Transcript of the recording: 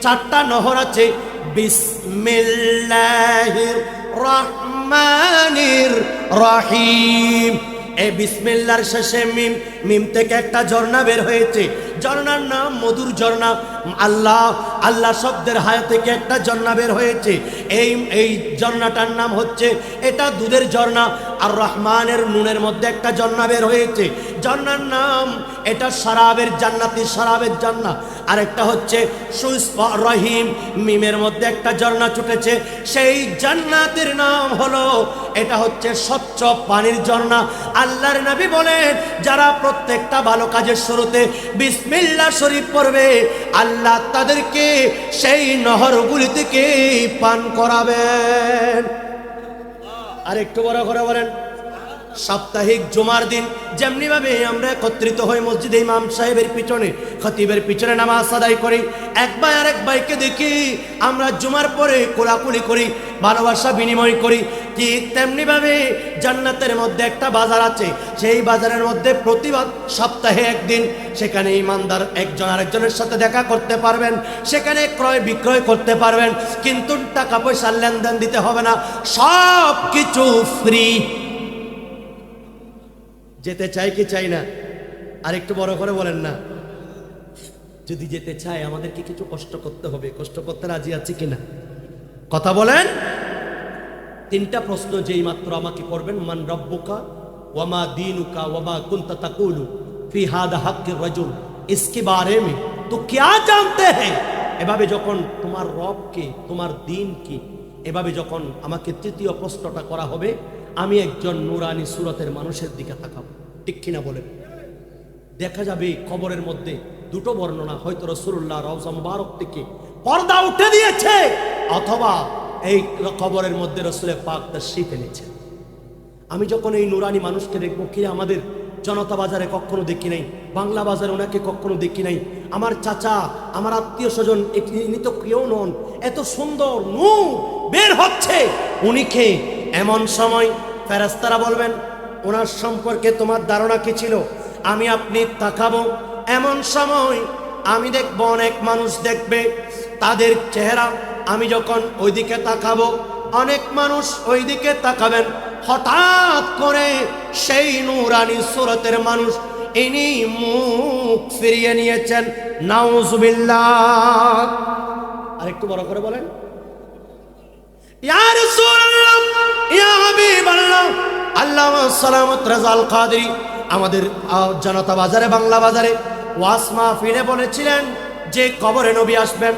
চারটা নহর আছে। বিসমিল্লাহির রহমানির রহিম। এই বিসমিল্লাহর শেষে মিম, মিম থেকে একটা ঝর্ণা বের হয়েছে, ঝর্ণার নাম মধুর ঝর্ণা। আল্লাহ, আল্লাহ শব্দের হায় থেকে একটা ঝর্ণা বের হয়েছে, এই ঝর্ণাটার নাম হচ্ছে, এটা দুধের ঝর্ণা। আর রহমানের নুনের মধ্যে একটা ঝর্ণা বের হয়েছে, ঝর্ণার নাম এটা শরাবের জান্নাতি, শরাবের ঝর্ণা। আরেকটা হচ্ছে রহিম, মিমের মধ্যে একটা ঝর্ণা ছুটেছে, সেই জান্নাতের নাম হলো, এটা হচ্ছে স্বচ্ছ পানির ঝর্ণা। আল্লাহর নবী বলেন, যারা প্রত্যেকটা ভালো কাজের শুরুতে বিসমিল্লাহ শরীফ পড়বে, আল্লাহ তাদেরকে সেই নহরগুলি থেকে পান করাবেন। আর একটু বড় করে বলেন, সাপ্তাহিক জুমার দিন যেমনি ভাবে আমরা একত্রিত হই মসজিদে ইমাম সাহেবের পিছনে, খতিবের পিছনে নামাজ আদায় করি, এক ভাই আরেক ভাইকে দেখি আমরা জুমার পরে কোলাকুলি করি, ভালোবাসা বিনিময় করি, ঠিক তেমনি ভাবে জান্নাতের মধ্যে একটা বাজার আছে, সেই বাজারের মধ্যে প্রতিবার সপ্তাহে একদিন সেখানে ইমানদার একজন আরেকজনের সাথে দেখা করতে পারবেন, সেখানে ক্রয় বিক্রয় করতে পারবেন, কিন্তু টাকা পয়সার লেনদেন দিতে হবে না, সব কিছু ফ্রি। যেতে চাই কি চাই না? আর একটু বড় করে বলেন না। যদি যেতে চাই আমাদেরকে কিছু কষ্ট করতে হবে, কষ্ট করতে রাজি আছি কিনা? কথা বলেন। তিনটা প্রশ্ন যেই মাত্র আমাকে করবেন, মান রব্বুকা ওয়ামা দীনুকা ওয়ামা কুনতা তাকুলু ফি হাদা হাক্কির রাজুল, ইসকে বারে মে তো क्या जानते हैं। এভাবে যখন তোমার রব কে, তোমার দ্বীন কি, এভাবে যখন আমাকে তৃতীয় প্রশ্নটা করা হবে, আমি একজন নুরানি সুরতের মানুষের দিকে তাকাবো, ঠিক কিনা বলেন? দেখা যাবে কবরের মধ্যে দুটো বর্ণনা, হয়তো রাসূলুল্লাহ রওজা মুবারক থেকে পর্দা উঠে দিয়েছে, অথবা এই কবরের মধ্যে রাসূল পাক তাশরীফ এনেছেন। আমি যখন এই নুরানি মানুষকে দেখবো, কি আমাদের জনতা বাজারে কখনো দেখি নাই, বাংলা বাজারে ওনাকে কখনো দেখি নাই, আমার চাচা, আমার আত্মীয় স্বজন, ইনি তো কেউ নন, এত সুন্দর নূর বের হচ্ছে, উনি কে? এমন সময় ফেরেশতারা বলবেন, ওনার সম্পর্কে তোমার ধারণা কি ছিল? আমি আপনি তাকাবো, এমন সময় আমি দেখবো অনেক মানুষ দেখবে, তাদের চেহারা, আমি যখন ওইদিকে তাকাবো, অনেক মানুষ ওইদিকে তাকাবেন, হঠাৎ করে সেই নুরানি সুরতের মানুষ ইনি মুখ ফিরিয়ে নিয়েছেন, নাউজুবিল্লাহ। আর একটু বড় করে বলেন, ইয়া রাসূলুল্লাহ, ইয়া হাবিবাল্লাহ। আল্লামা সালামত রাজাল কাদরি আমাদের জনতা বাজারে, বাংলা বাজারে ওয়াজ মাহফিলে বলেছিলেন যে কবরে নবী আসবেন,